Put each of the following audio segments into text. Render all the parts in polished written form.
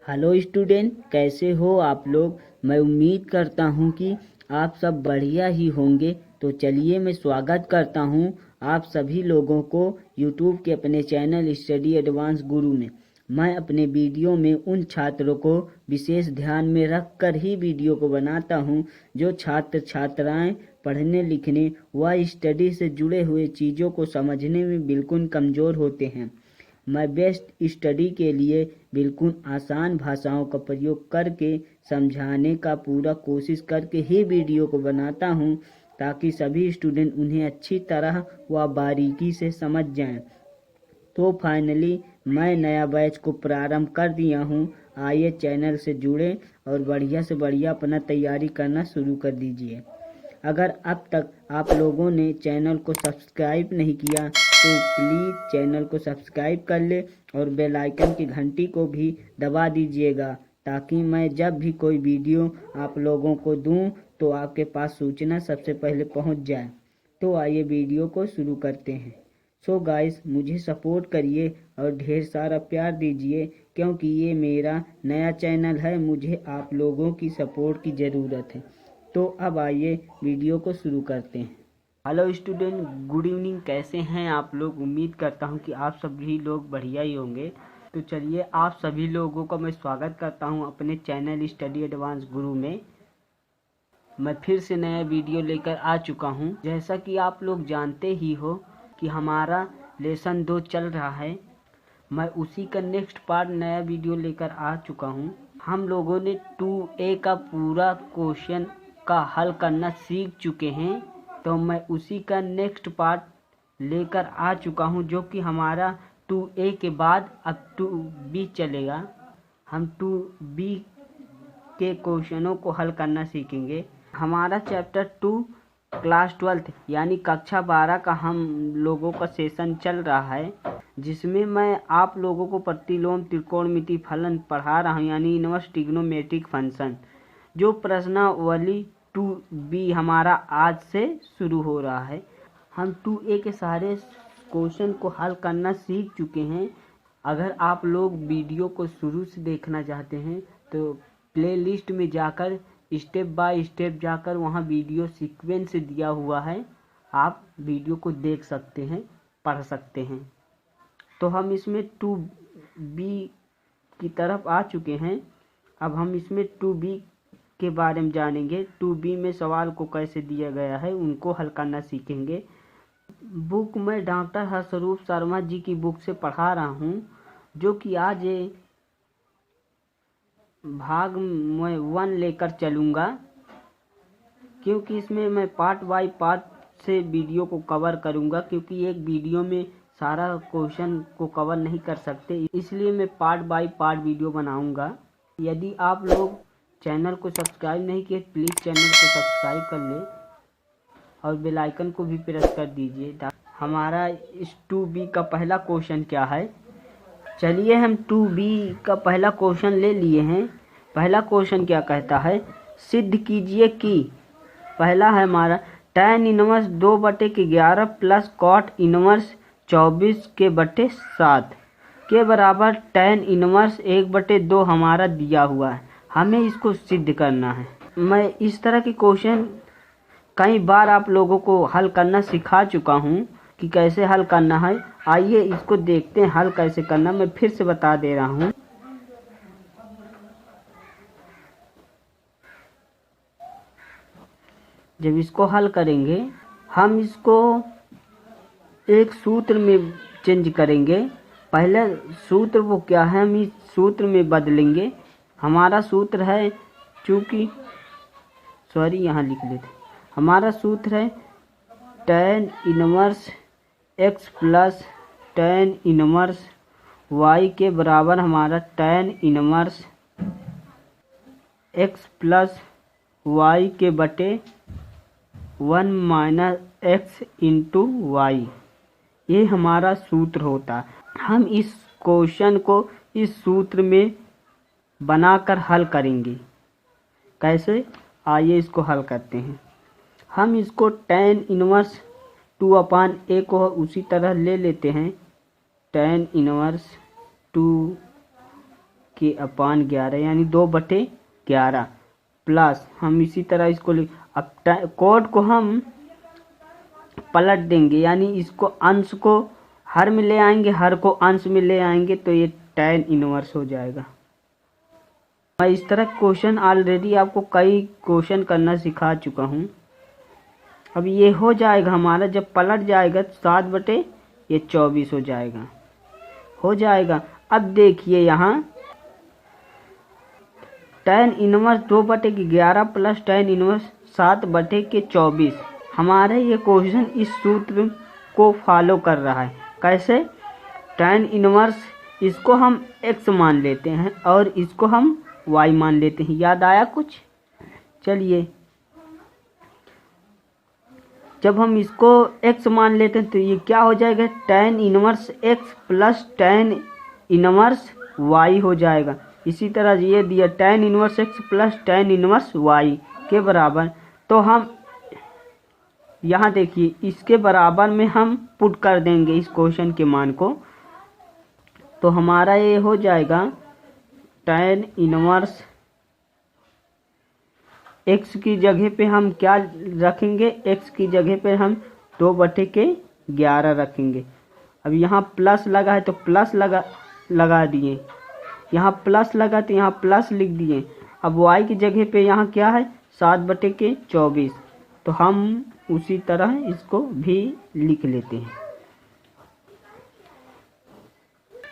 Hello student, कैसे हो आप लोग। मैं उम्मीद करता हूँ कि आप सब बढ़िया ही होंगे। तो चलिए मैं स्वागत करता हूँ आप सभी लोगों को यूट्यूब के अपने चैनल स्टडी एडवांस गुरु में। मैं अपने वीडियो में उन छात्रों को विशेष ध्यान में रख कर ही वीडियो को बनाता हूँ जो छात्र छात्राएं पढ़ने लिखने व स्टडी से जुड़े हुए चीज़ों को समझने में बिल्कुल कमज़ोर होते हैं। मैं बेस्ट स्टडी के लिए बिल्कुल आसान भाषाओं का प्रयोग करके समझाने का पूरा कोशिश करके ही वीडियो को बनाता हूँ ताकि सभी स्टूडेंट उन्हें अच्छी तरह व बारीकी से समझ जाएं। तो फाइनली मैं नया बैच को प्रारंभ कर दिया हूँ। आइए चैनल से जुड़ें और बढ़िया से बढ़िया अपना तैयारी करना शुरू कर दीजिए। अगर अब तक आप लोगों ने चैनल को सब्सक्राइब नहीं किया तो प्लीज़ चैनल को सब्सक्राइब कर ले और बेल आइकन की घंटी को भी दबा दीजिएगा ताकि मैं जब भी कोई वीडियो आप लोगों को दूं तो आपके पास सूचना सबसे पहले पहुंच जाए। तो आइए वीडियो को शुरू करते हैं। सो गाइस, मुझे सपोर्ट करिए और ढेर सारा प्यार दीजिए क्योंकि ये मेरा नया चैनल है। मुझे आप लोगों की सपोर्ट की ज़रूरत है। तो अब आइए वीडियो को शुरू करते हैं। Hello student, good evening. कैसे हैं आप लोग। उम्मीद करता हूं कि आप सभी लोग बढ़िया ही होंगे। तो चलिए आप सभी लोगों का मैं स्वागत करता हूं अपने चैनल स्टडी एडवांस गुरु में। मैं फिर से नया वीडियो लेकर आ चुका हूं। जैसा कि आप लोग जानते ही हो कि हमारा लेसन 2 चल रहा है। मैं उसी का नेक्स्ट पार्ट नया वीडियो लेकर आ चुका हूं। हम लोगों ने 2A का पूरा क्वेश्चन का हल करना सीख चुके हैं। तो मैं उसी का नेक्स्ट पार्ट लेकर आ चुका हूं जो कि हमारा 2A के बाद अब 2B चलेगा। हम 2B के क्वेश्चनों को हल करना सीखेंगे। हमारा चैप्टर 2 क्लास 12 यानी कक्षा 12 का हम लोगों का सेशन चल रहा है, जिसमें मैं आप लोगों को प्रतिलोम त्रिकोणमिति फलन पढ़ा रहा हूँ यानी इनवर्स ट्रिग्नोमेट्रिक फंक्शन। जो प्रश्नावली 2B हमारा आज से शुरू हो रहा है। हम 2A के सारे क्वेश्चन को हल करना सीख चुके हैं। अगर आप लोग वीडियो को शुरू से देखना चाहते हैं तो प्लेलिस्ट में जाकर स्टेप बाय स्टेप जाकर वहाँ वीडियो सीक्वेंस दिया हुआ है, आप वीडियो को देख सकते हैं, पढ़ सकते हैं। तो हम इसमें 2B की तरफ आ चुके हैं। अब हम इसमें 2B के बारे में जानेंगे। 2B में सवाल को कैसे दिया गया है उनको हल करना सीखेंगे। बुक मैं डॉक्टर हर्षरूप शर्मा जी की बुक से पढ़ा रहा हूँ, जो कि आज भाग मैं 1 लेकर चलूँगा, क्योंकि इसमें मैं पार्ट बाय पार्ट से वीडियो को कवर करूँगा, क्योंकि एक वीडियो में सारा क्वेश्चन को कवर नहीं कर सकते, इसलिए मैं पार्ट बाय पार्ट वीडियो बनाऊँगा। यदि आप लोग चैनल को सब्सक्राइब नहीं किए प्लीज़ चैनल को सब्सक्राइब कर ले और बेल आइकन को भी प्रेस कर दीजिए। हमारा इस 2B का पहला क्वेश्चन क्या है, चलिए हम 2B का पहला क्वेश्चन ले लिए हैं। पहला क्वेश्चन क्या कहता है, सिद्ध कीजिए कि पहला है हमारा tan inverse 2/11 plus cot inverse 24/7 के बराबर tan इनवर्स 1/2 हमारा दिया हुआ है। हमें इसको सिद्ध करना है। मैं इस तरह के क्वेश्चन कई बार आप लोगों को हल करना सिखा चुका हूँ कि कैसे हल करना है। आइए इसको देखते हैं हल कैसे करना। मैं फिर से बता दे रहा हूँ। जब इसको हल करेंगे हम इसको एक सूत्र में चेंज करेंगे। पहले सूत्र वो क्या है, हम इस सूत्र में बदलेंगे। हमारा सूत्र है, चूँकि यहाँ लिख लेते। हमारा सूत्र है tan inverse x plus tan inverse y के बराबर हमारा tan inverse x plus y के बटे 1 माइनस x इंटू वाई। ये हमारा सूत्र होता है। हम इस क्वेश्चन को इस सूत्र में बनाकर हल करेंगे। कैसे, आइए इसको हल करते हैं। हम इसको tan इनवर्स 2/a को उसी तरह ले लेते हैं। tan इनवर्स 2 के अपान 11 यानी 2/11 प्लस हम इसी तरह इसको अब कोड को हम पलट देंगे, यानी इसको अंश को हर में ले आएंगे, हर को अंश में ले आएंगे, तो ये tan इनवर्स हो जाएगा। मैं इस तरह क्वेश्चन ऑलरेडी आपको कई क्वेश्चन करना सिखा चुका हूँ। अब ये हो जाएगा हमारा, जब पलट जाएगा 7/24 हो जाएगा। अब देखिए यहाँ tan inverse 2/11 plus tan inverse 7/24, हमारा ये क्वेश्चन इस सूत्र को फॉलो कर रहा है। कैसे? tan इनवर्स इसको हम x मान लेते हैं और इसको हम y मान लेते हैं। याद आया कुछ? चलिए, जब हम इसको x मान लेते हैं तो ये क्या हो जाएगा, tan inverse x plus tan inverse y हो जाएगा। इसी तरह ये दिया tan inverse x plus tan inverse y के बराबर, तो हम यहाँ देखिए इसके बराबर में हम पुट कर देंगे इस क्वेश्चन के मान को, तो हमारा ये हो जाएगा tan इनवर्स x की जगह पे हम क्या रखेंगे, x की जगह पे हम 2/11 रखेंगे। अब यहाँ प्लस लगा है तो प्लस लगा दिए, यहाँ प्लस लगा तो यहाँ प्लस लिख दिए। अब y की जगह पे यहाँ क्या है 7/24, तो हम उसी तरह इसको भी लिख लेते हैं।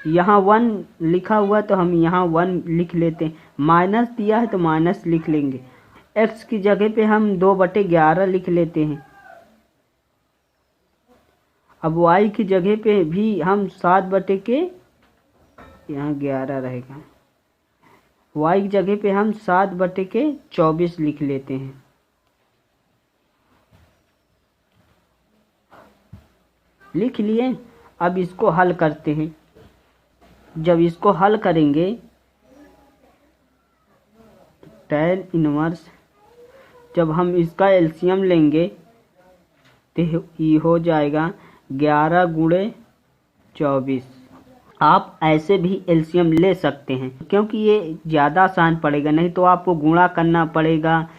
यहाँ 1 लिखा हुआ तो हम यहाँ 1 लिख लेते हैं, माइनस दिया है तो माइनस लिख लेंगे। x की जगह पे हम 2/11 लिख लेते हैं। अब y की जगह पे भी हम 7/11 यहाँ 11 रहेगा, y की जगह पे हम 7/24 लिख लेते हैं। लिख लिए। अब इसको हल करते हैं। जब इसको हल करेंगे tan इनवर्स, जब हम इसका एलसीएम लेंगे तो ये हो जाएगा 11 × 24। आप ऐसे भी एलसीएम ले सकते हैं क्योंकि ये ज़्यादा आसान पड़ेगा, नहीं तो आपको गुणा करना पड़ेगा,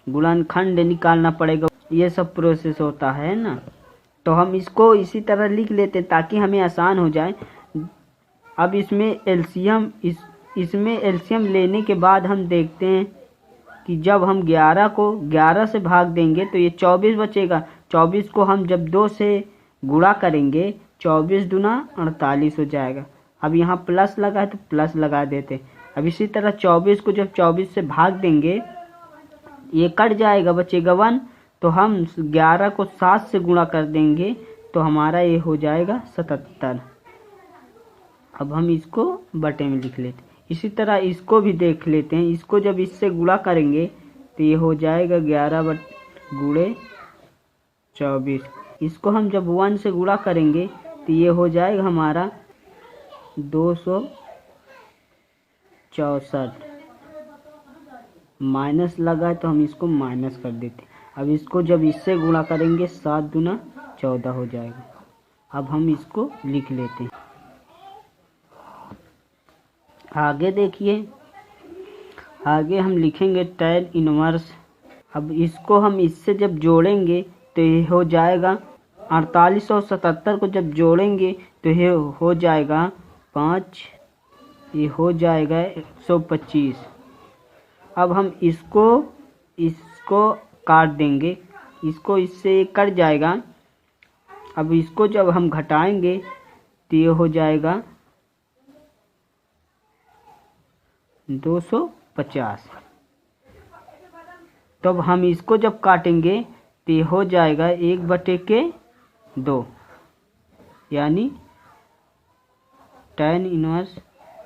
गुणनखंड निकालना पड़ेगा, ये सब प्रोसेस होता है ना। तो हम इसको इसी तरह लिख लेते ताकि हमें आसान हो जाए। अब इसमें एलसीएम लेने के बाद हम देखते हैं कि जब हम 11 को 11 से भाग देंगे तो ये 24 बचेगा। 24 को हम जब 2 से गुणा करेंगे 24 दूना 48 हो जाएगा। अब यहाँ प्लस लगा है तो प्लस लगा देते। अब इसी तरह 24 को जब 24 से भाग देंगे ये कट जाएगा, बचेगा 1, तो हम 11 को 7 से गुणा कर देंगे तो हमारा ये हो जाएगा 77। अब हम इसको बटे में लिख लेते हैं। इसी तरह इसको भी देख लेते हैं। इसको जब इससे गुणा करेंगे तो ये हो जाएगा 11 × 24। इसको हम जब 1 से गुणा करेंगे तो ये हो जाएगा हमारा 264। माइनस लगा है तो हम इसको माइनस कर देते। अब इसको जब इससे गुणा करेंगे 7 दूना 14 हो जाएगा। अब हम इसको लिख लेते हैं। आगे देखिए, आगे हम लिखेंगे tan इनवर्स। अब इसको हम इससे जब जोड़ेंगे तो ये हो जाएगा 48 और 77 को जब जोड़ेंगे तो ये हो जाएगा 5, ये हो जाएगा 125। अब हम इसको काट देंगे, इसको इससे कट जाएगा। अब इसको जब हम घटाएंगे तो ये हो जाएगा 250। तब हम इसको जब काटेंगे तो ये हो जाएगा 1/2, यानी tan इनवर्स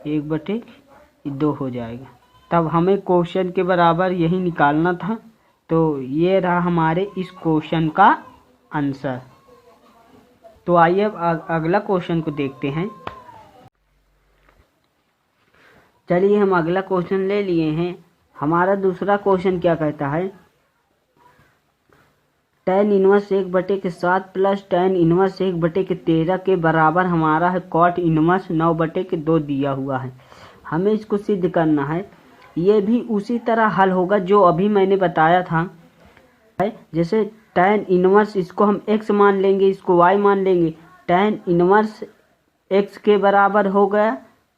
1/2 हो जाएगा। तब हमें क्वेश्चन के बराबर यही निकालना था। तो ये रहा हमारे इस क्वेश्चन का आंसर। तो आइए अब अगला क्वेश्चन को देखते हैं। चलिए, हम अगला क्वेश्चन ले लिए हैं। हमारा दूसरा क्वेश्चन क्या कहता है, tan inverse 1/7 plus tan inverse 1/13 के बराबर हमारा है cot इनवर्स 9/2 दिया हुआ है। हमें इसको सिद्ध करना है। ये भी उसी तरह हल होगा जो अभी मैंने बताया था। जैसे tan इनवर्स, इसको हम x मान लेंगे, इसको y मान लेंगे। tan इनवर्स x के बराबर हो गया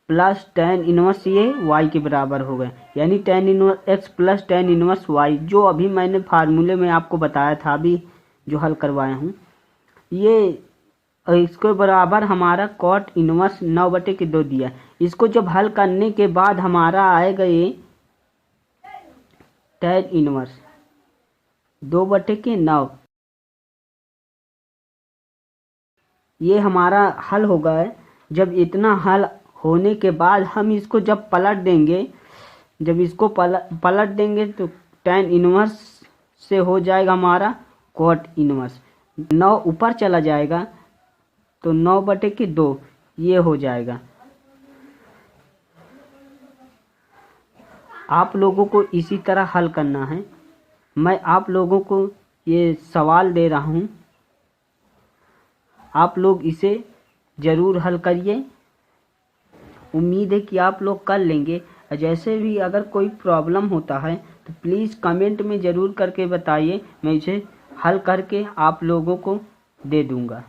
प्लस tan इनवर्स ये y के बराबर हो गया, यानी tan inverse x plus tan inverse y, जो अभी मैंने फार्मूले में आपको बताया था, अभी जो हल करवाया हूँ। ये इसके बराबर हमारा cot इनवर्स 9/2 दिया। इसको जब हल करने के बाद हमारा आएगा ये tan इनवर्स 2/9। ये हमारा हल होगा है। जब इतना हल होने के बाद हम इसको जब पलट देंगे, जब इसको पलट देंगे तो tan इनवर्स से हो जाएगा हमारा cot इनवर्स। 9 ऊपर चला जाएगा तो 9/2 ये हो जाएगा। आप लोगों को इसी तरह हल करना है। मैं आप लोगों को ये सवाल दे रहा हूँ, आप लोग इसे ज़रूर हल करिए। उम्मीद है कि आप लोग कर लेंगे। जैसे भी अगर कोई प्रॉब्लम होता है तो प्लीज़ कमेंट में ज़रूर करके बताइए, मैं इसे हल करके आप लोगों को दे दूँगा।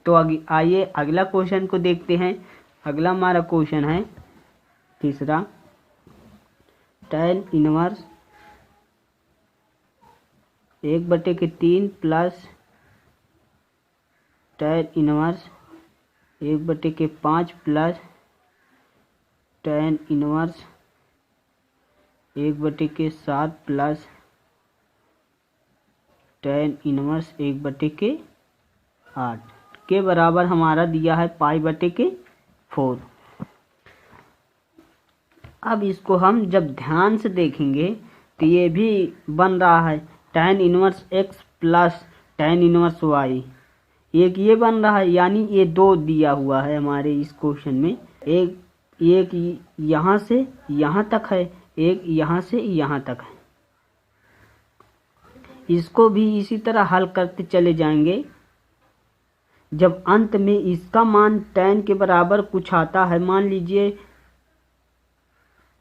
तो आइए अगला क्वेश्चन को देखते हैं। अगला हमारा क्वेश्चन है तीसरा, tan inverse 1/3 plus tan inverse 1/5 plus tan inverse 1/7 plus tan inverse 1/8 के बराबर हमारा दिया है π/4। अब इसको हम जब ध्यान से देखेंगे तो ये भी बन रहा है tan inverse x plus tan inverse y, एक ये बन रहा है, यानी ये 2 दिया हुआ है हमारे इस क्वेश्चन में। एक यहाँ से यहाँ तक है, एक यहाँ से यहाँ तक है। इसको भी इसी तरह हल करते चले जाएंगे। जब अंत में इसका मान tan के बराबर कुछ आता है, मान लीजिए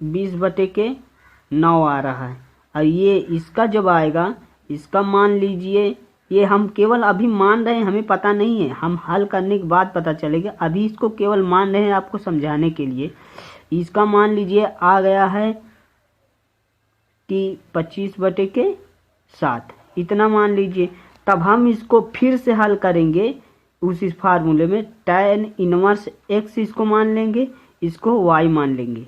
20/9 आ रहा है, और ये इसका जब आएगा, इसका मान लीजिए, ये हम केवल अभी मान रहे हैं, हमें पता नहीं है, हम हल करने के बाद पता चलेगा। अभी इसको केवल मान रहे हैं आपको समझाने के लिए। इसका मान लीजिए आ गया है कि 25/7, इतना मान लीजिए। तब हम इसको फिर से हल करेंगे उसी फार्मूले में। tan इनवर्स x इसको मान लेंगे, इसको y मान लेंगे।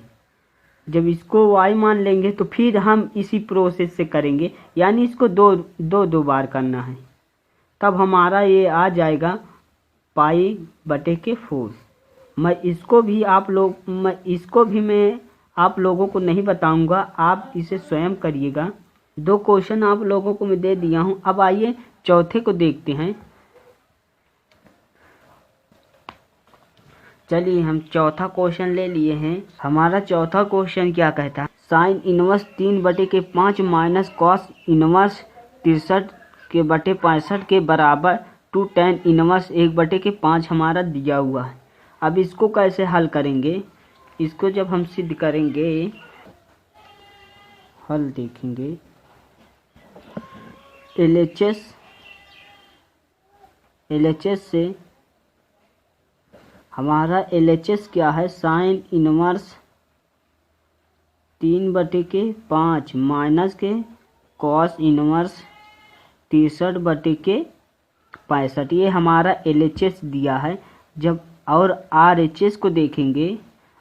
जब इसको y मान लेंगे तो फिर हम इसी प्रोसेस से करेंगे, यानी इसको दो बार करना है। तब हमारा ये आ जाएगा π/4। मैं इसको भी आप लोगों को नहीं बताऊंगा, आप इसे स्वयं करिएगा। 2 क्वेश्चन आप लोगों को मैं दे दिया हूं। अब आइए चौथे को देखते हैं। चलिए हम चौथा क्वेश्चन ले लिए हैं। हमारा चौथा क्वेश्चन क्या कहता है, sine inverse 3/5 minus cos inverse 63/65 के बराबर टू tan इनवर्स 1/5 हमारा दिया हुआ है। अब इसको कैसे हल करेंगे, इसको जब हम सिद्ध करेंगे, हल देखेंगे। LHS से हमारा LHS क्या है, साइन इनवर्स 3/5 माइनस के कॉस इनवर्स 63/65, ये हमारा LHS दिया है। जब और RHS को देखेंगे,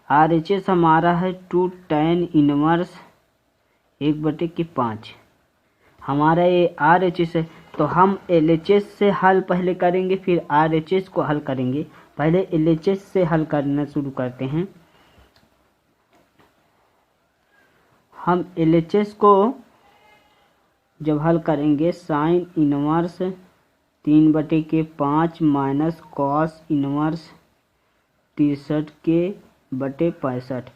RHS हमारा है 2 tan इनवर्स 1/5, हमारा ये RHS है। तो हम LHS से हल पहले करेंगे, फिर RHS को हल करेंगे। पहले LHS से हल करना शुरू करते हैं। हम LHS को जब हल करेंगे, sine inverse 3/5 minus cos inverse 63/65,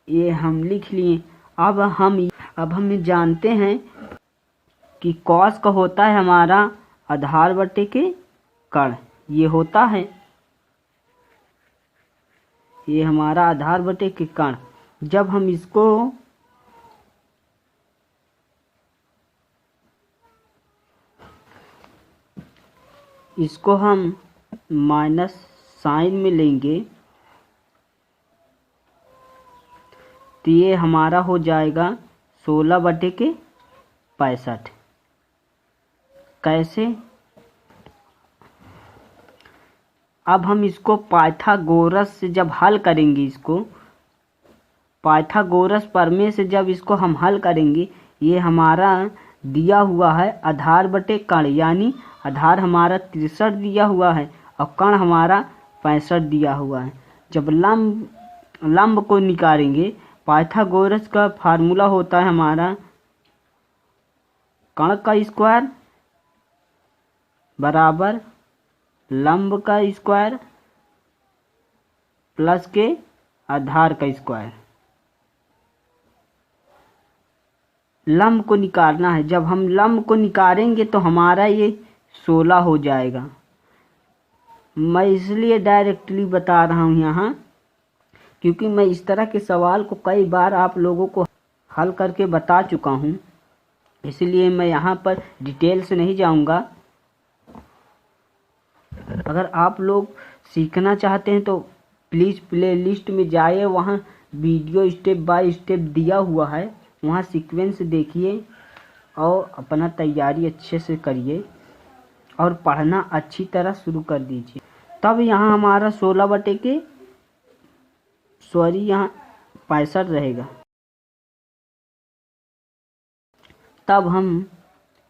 ये हम लिख लिए। अब हम जानते हैं कि कॉस का होता है हमारा आधार बटे के कण, ये होता है, ये हमारा आधार बटे के कण। जब हम इसको हम माइनस साइन में लेंगे तो ये हमारा हो जाएगा 16/65। कैसे? अब हम इसको पाइथागोरस से जब हल करेंगे, इसको पाइथागोरस प्रमेय से जब इसको हम हल करेंगे, ये हमारा दिया हुआ है आधार बटे कण, यानी आधार हमारा 63 दिया हुआ है और कण हमारा 65 दिया हुआ है। जब लंब को निकालेंगे, पाइथागोरस का फार्मूला होता है हमारा कण का स्क्वायर बराबर लंब का स्क्वायर प्लस के आधार का स्क्वायर। लंब को निकालना है। जब हम लंब को निकालेंगे तो हमारा ये 16 हो जाएगा। मैं इसलिए डायरेक्टली बता रहा हूँ यहाँ, क्योंकि मैं इस तरह के सवाल को कई बार आप लोगों को हल करके बता चुका हूँ, इसलिए मैं यहाँ पर डिटेल से नहीं जाऊँगा। अगर आप लोग सीखना चाहते हैं तो प्लीज़ प्लेलिस्ट में जाइए, वहाँ वीडियो स्टेप बाय स्टेप दिया हुआ है, वहाँ सीक्वेंस देखिए और अपना तैयारी अच्छे से करिए और पढ़ना अच्छी तरह शुरू कर दीजिए। तब यहाँ हमारा 65 रहेगा। तब हम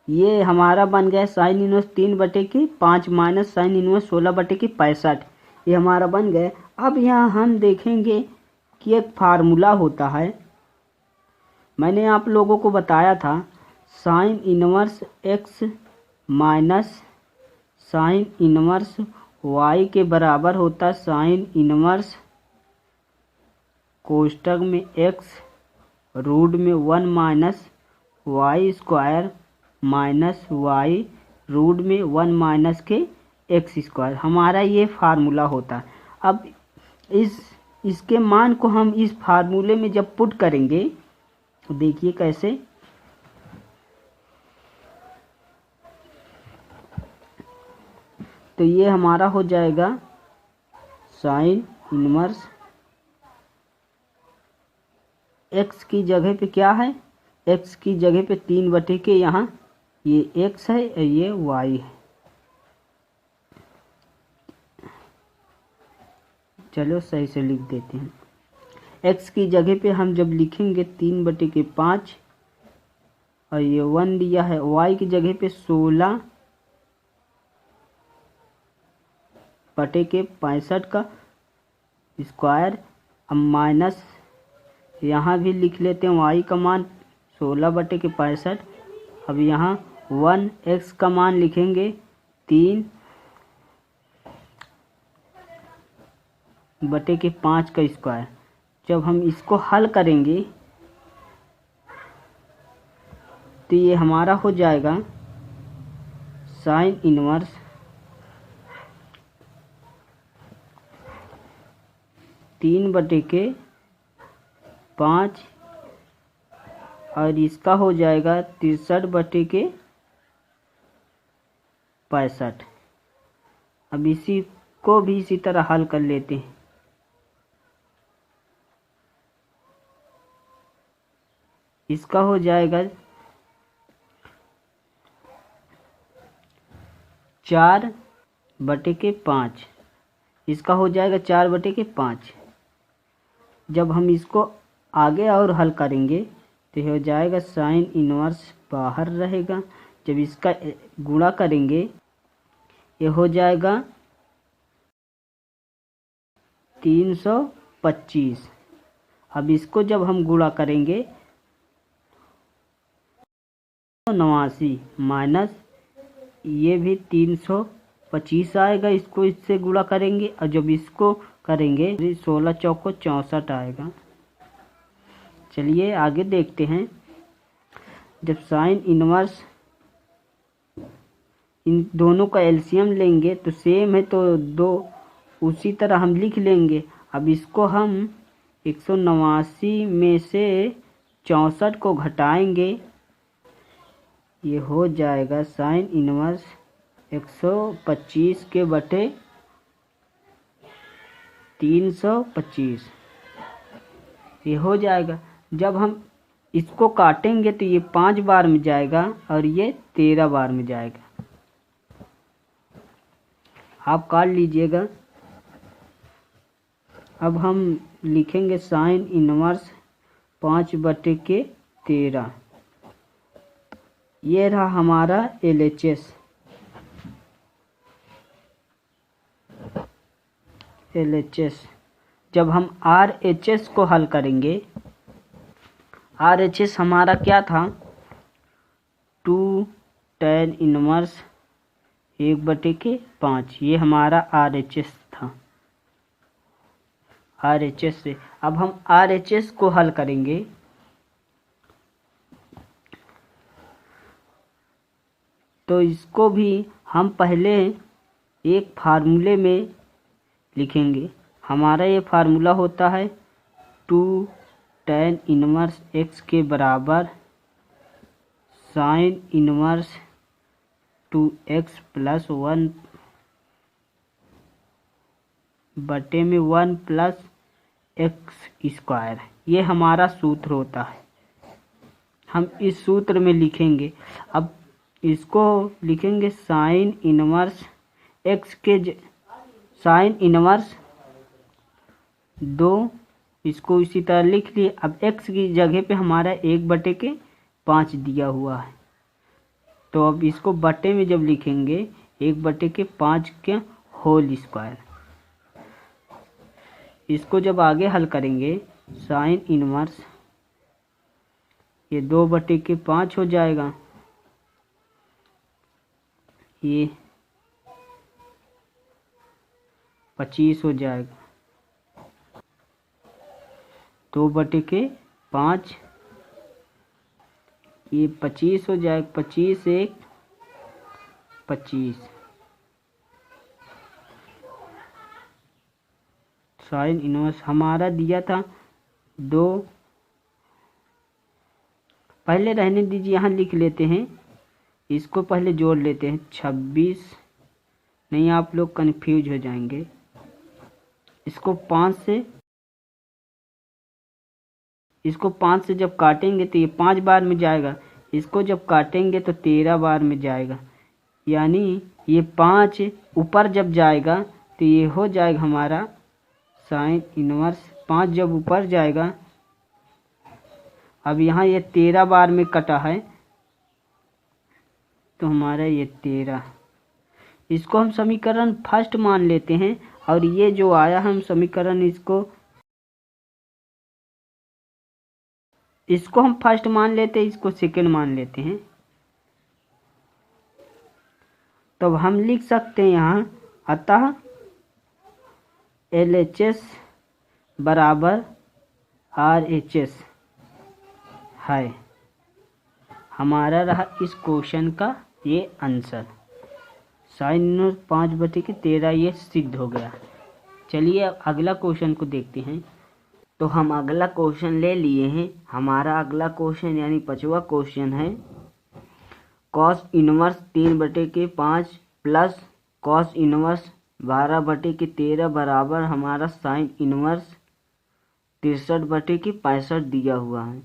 ये हमारा बन गया sine inverse 3/5 minus sine inverse 16/65, ये हमारा बन गया। अब यहाँ हम देखेंगे कि एक फार्मूला होता है, मैंने आप लोगों को बताया था, sine inverse x minus sine inverse y के बराबर होता है साइन इनवर्स कोष्ठक में x रूट में 1 minus Y square minus y root में 1 माइनस के x स्क्वायर। हमारा ये फार्मूला होता है। अब इसके मान को हम इस फार्मूले में जब पुट करेंगे तो देखिए कैसे। तो ये हमारा हो जाएगा साइन इनवर्स x की जगह पे क्या है, x की जगह पे 3/के, यहाँ ये x है और ये y है। चलो सही से लिख देते हैं। x की जगह पे हम जब लिखेंगे 3/5 और ये 1 दिया है, y की जगह पे 16/65 का स्क्वायर। अब माइनस यहाँ भी लिख लेते हैं y का मान 16/65। अब यहाँ 1x का मान लिखेंगे 3/5 का स्क्वायर। जब हम इसको हल करेंगे तो ये हमारा हो जाएगा साइन इनवर्स 3/5 और इसका हो जाएगा 63/65। अब इसी को भी इसी तरह हल कर लेते हैं। इसका हो जाएगा 4/5, इसका हो जाएगा 4/5। जब हम इसको आगे और हल करेंगे तो हो जाएगा साइन इनवर्स बाहर रहेगा। जब इसका गुणा करेंगे ये हो जाएगा 325। अब इसको जब हम गुणा करेंगे 89 माइनस ये भी 325 आएगा, इसको इससे गुणा करेंगे और जब इसको करेंगे 16 चौको 64 आएगा। चलिए आगे देखते हैं। जब साइन इनवर्स इन दोनों का एलसीएम लेंगे तो सेम है, तो दो उसी तरह हम लिख लेंगे। अब इसको हम 189 में से 64 को घटाएंगे, ये हो जाएगा साइन इनवर्स 125 के बटे 325, ये हो जाएगा। जब हम इसको काटेंगे तो ये 5 बार में जाएगा और ये 13 बार में जाएगा। आप काट लीजिएगा। अब हम लिखेंगे साइन इनवर्स 5 बटे के 13, ये रहा हमारा LHS। जब हम RHS को हल करेंगे, RHS हमारा क्या था, 2 tan इनवर्स 1 बटे के 5, ये हमारा RHS था। RHS से अब हम RHS को हल करेंगे, तो इसको भी हम पहले एक फार्मूले में लिखेंगे। हमारा ये फार्मूला होता है 2 tan इनवर्स x के बराबर साइन इनवर्स 2x प्लस 1 बटे में 1 प्लस x स्क्वायर। ये हमारा सूत्र होता है, हम इस सूत्र में लिखेंगे। अब इसको लिखेंगे साइन इनवर्स x के साइन इनवर्स 2, इसको इसी तरह लिख लिए। अब x की जगह पे हमारा 1 बटे के 5 दिया हुआ है, तो अब इसको बटे में जब लिखेंगे 1 बटे के 5 के होल स्क्वायर। इसको जब आगे हल करेंगे साइन इनवर्स, ये 2 बटे के 5 हो जाएगा, ये 25 हो जाएगा। 2 बटे के 5, ये 25 हो जाएगा। 25 1 25, साइन इनवर्स हमारा दिया था 2, पहले रहने दीजिए, यहाँ लिख लेते हैं, इसको पहले जोड़ लेते हैं। 26, नहीं आप लोग कंफ्यूज हो जाएंगे। इसको 5 से जब काटेंगे तो ये 5 बार में जाएगा, इसको जब काटेंगे तो 13 बार में जाएगा। यानी ये 5 ऊपर जब जाएगा तो ये हो जाएगा हमारा साइन इनवर्स 5 जब ऊपर जाएगा। अब यहाँ ये 13 बार में कटा है, तो हमारा ये 13, इसको हम समीकरण फर्स्ट मान लेते हैं, और ये जो आया हम समीकरण इसको हम फर्स्ट मान लेते हैं, इसको सेकंड मान लेते हैं। तो अब हम लिख सकते हैं यहाँ, अतः LHS बराबर RHS है। हमारा रहा इस क्वेश्चन का ये आंसर, साइन 5 बटे के 13, ये सिद्ध हो गया। चलिए अगला क्वेश्चन को देखते हैं। तो हम अगला क्वेश्चन ले लिए हैं। हमारा अगला क्वेश्चन यानी 5वां क्वेश्चन है, कॉस इनवर्स 3 बटे के 5 प्लस कॉस इनवर्स 12 बटे के 13 बराबर हमारा साइन इनवर्स 63 बटे के 65 दिया हुआ है।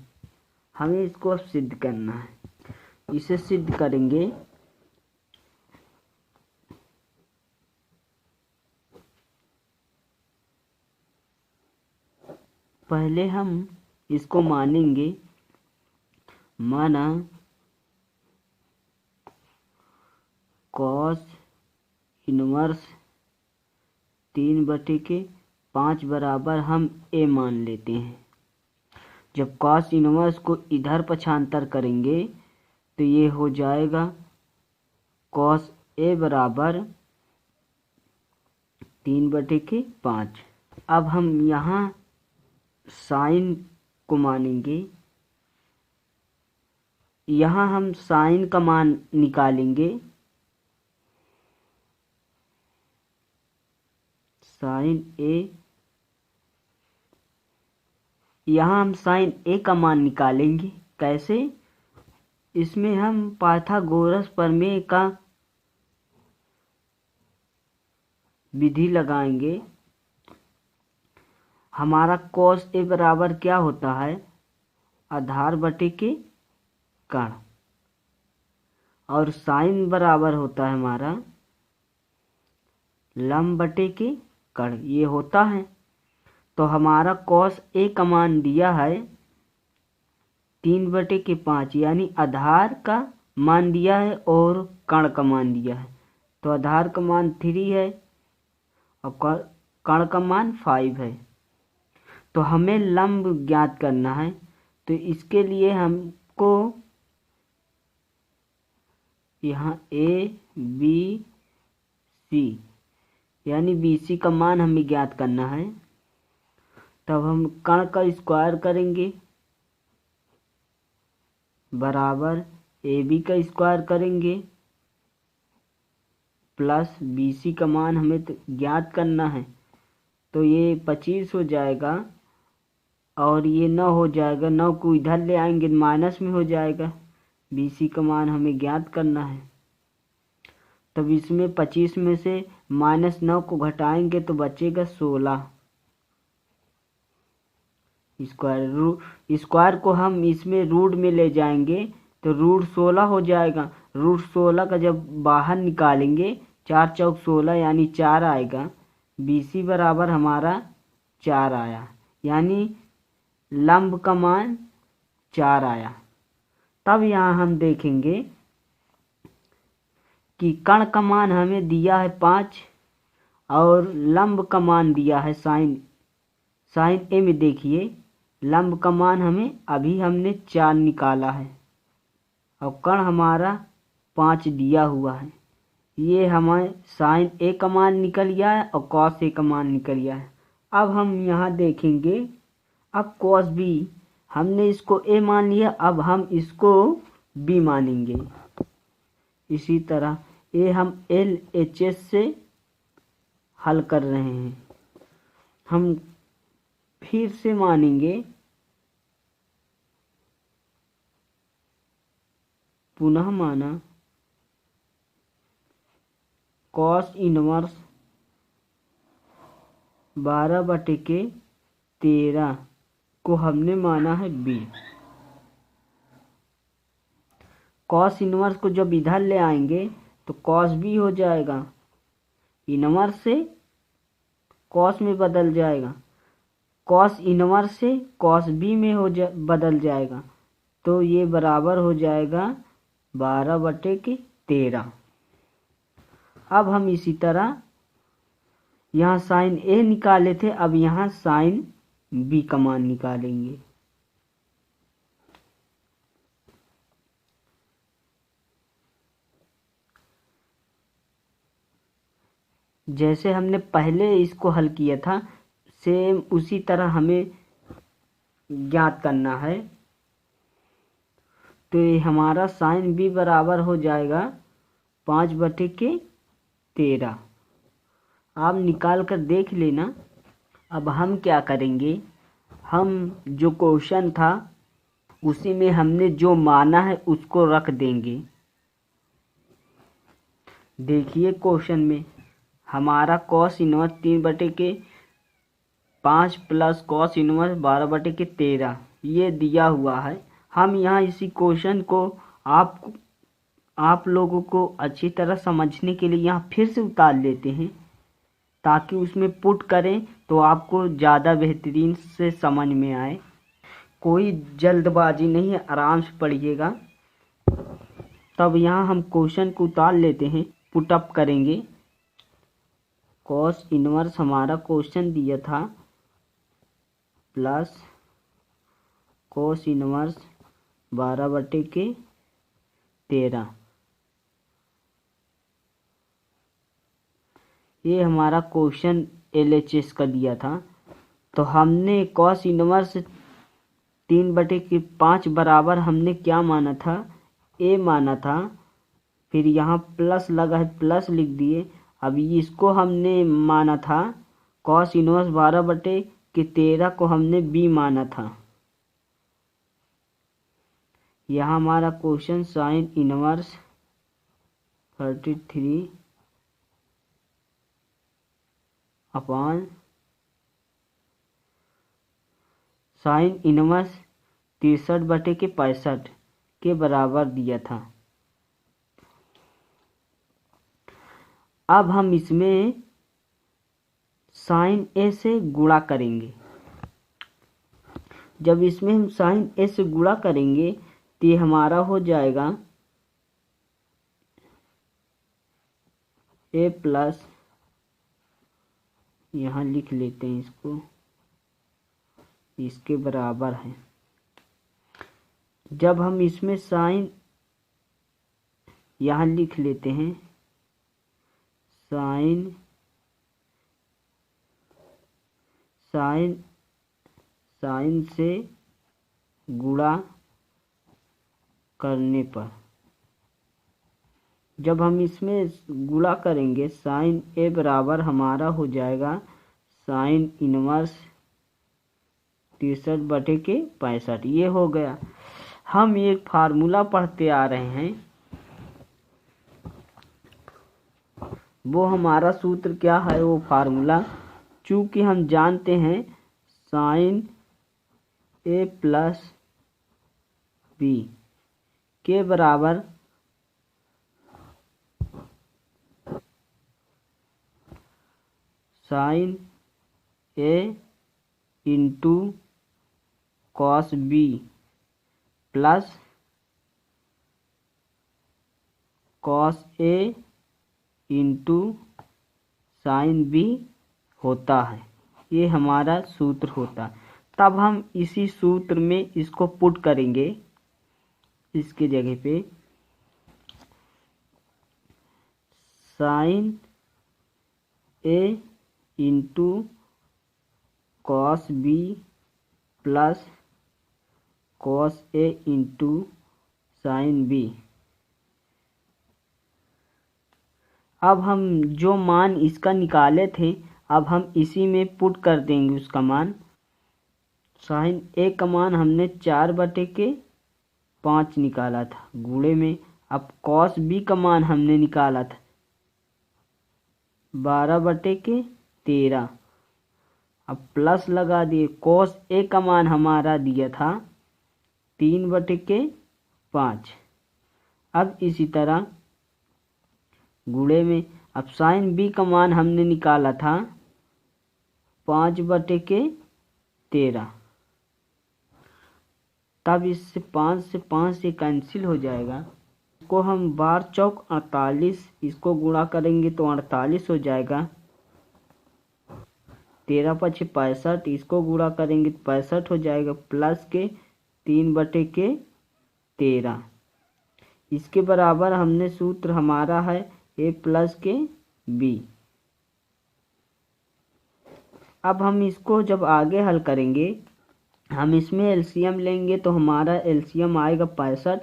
हमें इसको अब सिद्ध करना है। इसे सिद्ध करेंगे, पहले हम इसको मानेंगे, माना कॉस इनवर्स 3 बटे के 5 बराबर हम ए मान लेते हैं। जब कॉस इनवर्स को इधर पक्षांतर करेंगे तो ये हो जाएगा कॉस ए बराबर 3 बटे के 5। अब हम यहाँ साइन को मानेंगे, यहाँ हम साइन का मान निकालेंगे। साइन ए यहाँ हम साइन ए का मान निकालेंगे। कैसे? इसमें हम पाइथागोरस प्रमेय का विधि लगाएंगे। हमारा कॉस ए बराबर क्या होता है? आधार बटे के कण, और साइन बराबर होता है हमारा लंब बटे के कण, ये होता है। तो हमारा कॉस ए का मान दिया है 3/5, यानी आधार का मान दिया है और कण का मान दिया है। तो आधार का मान 3 है और कण का मान 5 है। तो हमें लंब ज्ञात करना है। तो इसके लिए हमको यहाँ ए बी सी यानी बी सी का मान हमें ज्ञात करना है। तब हम कण का स्क्वायर करेंगे बराबर ए बी का स्क्वायर करेंगे प्लस बी सी का मान हमें तो ज्ञात करना है। तो ये 25 हो जाएगा और ये 9 हो जाएगा। 9 को इधर ले आएंगे माइनस में हो जाएगा। बी सी का मान हमें ज्ञात करना है। तब इसमें 25 में से -9 को घटाएंगे तो बचेगा 16। स्क्वायर को हम इसमें रूट में ले जाएंगे तो रूट 16 हो जाएगा। रूट 16 का जब बाहर निकालेंगे 4 चौक 16 यानी 4 आएगा। बी सी बराबर हमारा 4 आया, यानी लंब का मान 4 आया। तब यहाँ हम देखेंगे कि कण का मान हमें दिया है 5 और लंब का मान दिया है साइन ए में देखिए लंब का मान हमें अभी हमने 4 निकाला है और कण हमारा 5 दिया हुआ है। ये हमें साइन ए का मान निकल गया है और कॉस ए का मान निकल गया है। अब हम यहाँ देखेंगे, अब कॉस बी हमने इसको ए मान लिया, अब हम इसको बी मानेंगे। इसी तरह ये हम LHS से हल कर रहे हैं। हम फिर से मानेंगे, पुनः माना कॉस इनवर्स 12/13 को हमने माना है बी। कॉस इनवर्स को जब इधर ले आएंगे तो कॉस बी हो जाएगा, इनवर्स से कॉस में बदल जाएगा, कॉस इनवर्स से कॉस बी में बदल जाएगा। तो ये बराबर हो जाएगा 12/13। अब हम इसी तरह यहाँ साइन ए निकाले थे, अब यहाँ साइन बी का मान निकालेंगे। जैसे हमने पहले इसको हल किया था सेम उसी तरह हमें ज्ञात करना है। तो ये हमारा साइन बी बराबर हो जाएगा 5/13। आप निकाल कर देख लेना। अब हम क्या करेंगे, हम जो क्वेश्चन था उसी में हमने जो माना है उसको रख देंगे। देखिए क्वेश्चन में हमारा cos inverse 3/5 plus cos inverse 12/13 ये दिया हुआ है। हम यहाँ इसी क्वेश्चन को आप लोगों को अच्छी तरह समझने के लिए यहाँ फिर से उतार लेते हैं ताकि उसमें पुट करें तो आपको ज़्यादा बेहतरीन से समझ में आए। कोई जल्दबाजी नहीं है, आराम से पढ़िएगा। तब यहाँ हम क्वेश्चन को उतार लेते हैं, पुटअप करेंगे। कॉस इनवर्स हमारा क्वेश्चन दिया था प्लस कॉस इनवर्स 12/13, ये हमारा क्वेश्चन LHS का दिया था। तो हमने कॉस इनवर्स 3/5 बराबर हमने क्या माना था, ए माना था। फिर यहाँ प्लस लगा है, प्लस लिख दिए। अब इसको हमने माना था कॉस इनवर्स कि 13 को हमने b माना था। यहाँ हमारा question sine inverse 33 upon sine inverse 63/65 के बराबर दिया था। अब हम इसमें साइन ए से गुणा करेंगे। जब इसमें हम साइन ए से गुणा करेंगे तो ये हमारा हो जाएगा ए प्लस, यहाँ लिख लेते हैं इसको, इसके बराबर है। जब हम इसमें साइन, यहाँ लिख लेते हैं साइन से गुणा करने पर, जब हम इसमें गुणा करेंगे साइन ए बराबर हमारा हो जाएगा साइन इनवर्स 63/65। ये हो गया। हम एक फार्मूला पढ़ते आ रहे हैं, वो हमारा सूत्र क्या है, वो फार्मूला चूँकि हम जानते हैं साइन ए प्लस बी के बराबर sine A into cos B plus cos A into sine B होता है। ये हमारा सूत्र होता है। तब हम इसी सूत्र में इसको पुट करेंगे, इसके जगह पे sine A into cos B plus cos A into sine B. अब हम जो मान इसका निकाले थे, अब हम इसी में पुट कर देंगे उसका मान। साइन ए का मान हमने 4/5 निकाला था गुणे में। अब कॉस बी का मान हमने निकाला था 12/13। अब प्लस लगा दिए। कॉस ए का मान हमारा दिया था 3/5। अब इसी तरह गुणे में, अब साइन बी का मान हमने निकाला था 5/13। तब इससे 5 से कैंसिल हो जाएगा। इसको हम 12 चौक 48, इसको गुणा करेंगे तो 48 हो जाएगा। 13×5 65, इसको गुणा करेंगे तो 65 हो जाएगा, प्लस के 3/13। इसके बराबर हमने सूत्र हमारा है ए प्लस के बी। अब हम इसको जब आगे हल करेंगे, हम इसमें एलसीएम लेंगे तो हमारा एलसीएम आएगा 65।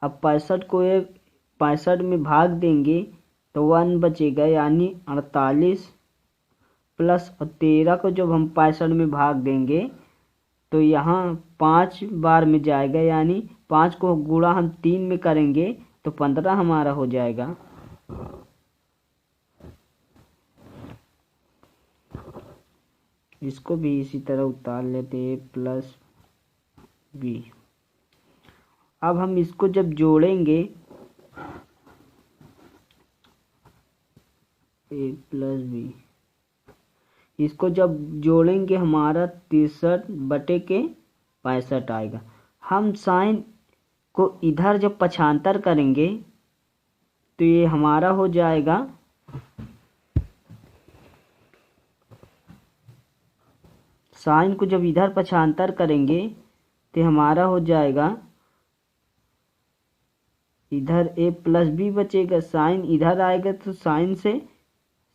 अब 65 को 65 में भाग देंगे तो 1 बचेगा, यानी 48 प्लस 13 को जब हम 65 में भाग देंगे तो यहाँ 5 बार में जाएगा, यानी 5 को गुणा हम 3 में करेंगे तो 15 हमारा हो जाएगा। इसको भी इसी तरह उतार लेते ए प्लस बी। अब हम इसको जब जोड़ेंगे ए प्लस बी, इसको जब जोड़ेंगे हमारा 63/65 आएगा। हम साइन को इधर जब पक्षांतर करेंगे तो ये हमारा हो जाएगा साइन को जब इधर पक्षांतर करेंगे तो हमारा हो जाएगा, इधर ए प्लस बी बचेगा, साइन इधर आएगा तो साइन से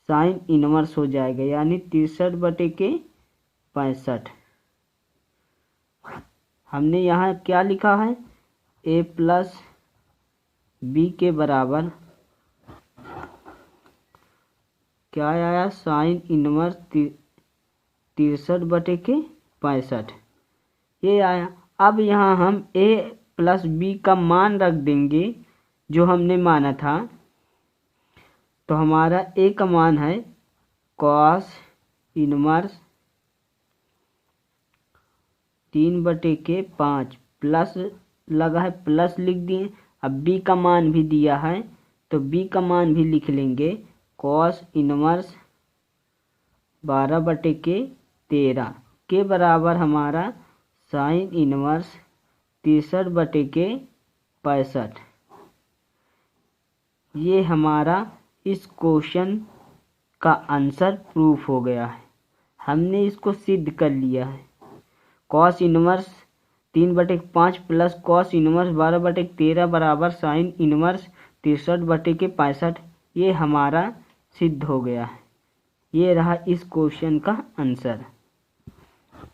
साइन इनवर्स हो जाएगा, यानी 63/65। हमने यहाँ क्या लिखा है, ए प्लस बी के बराबर क्या आया, साइन इनवर्स 63/65 ये आया। अब यहाँ हम a प्लस b का मान रख देंगे जो हमने माना था। तो हमारा a का मान है cos इनवर्स 3/5 प्लस लगा है, प्लस लिख दिए। अब b का मान भी दिया है तो b का मान भी लिख लेंगे cos इनवर्स 12/13 के बराबर हमारा साइन इनवर्स 63/65। ये हमारा इस क्वेश्चन का आंसर प्रूफ हो गया है। हमने इसको सिद्ध कर लिया है। Cos inverse 3/5 plus cos inverse 12/13 बराबर साइन इनवर्स 63/65। ये हमारा सिद्ध हो गया है। ये रहा इस क्वेश्चन का आंसर।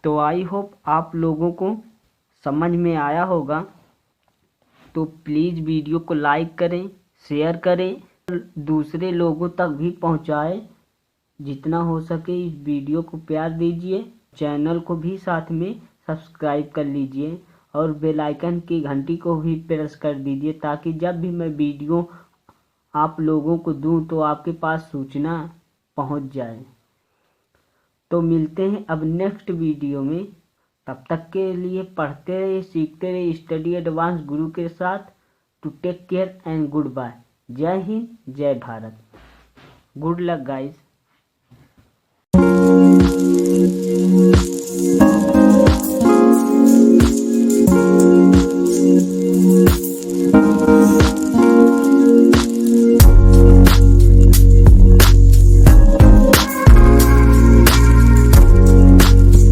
तो आई होप आप लोगों को समझ में आया होगा। तो प्लीज़ वीडियो को लाइक करें, शेयर करें, दूसरे लोगों तक भी पहुंचाएं। जितना हो सके इस वीडियो को प्यार दीजिए। चैनल को भी साथ में सब्सक्राइब कर लीजिए और बेल आइकन की घंटी को भी प्रेस कर दीजिए ताकि जब भी मैं वीडियो आप लोगों को दूं तो आपके पास सूचना पहुंच जाए। तो मिलते हैं अब नेक्स्ट वीडियो में। तब तक के लिए पढ़ते रहिए, सीखते रहिए स्टडी एडवांस गुरु के साथ। To take care and goodbye. जय हिंद, जय भारत। Good luck guys.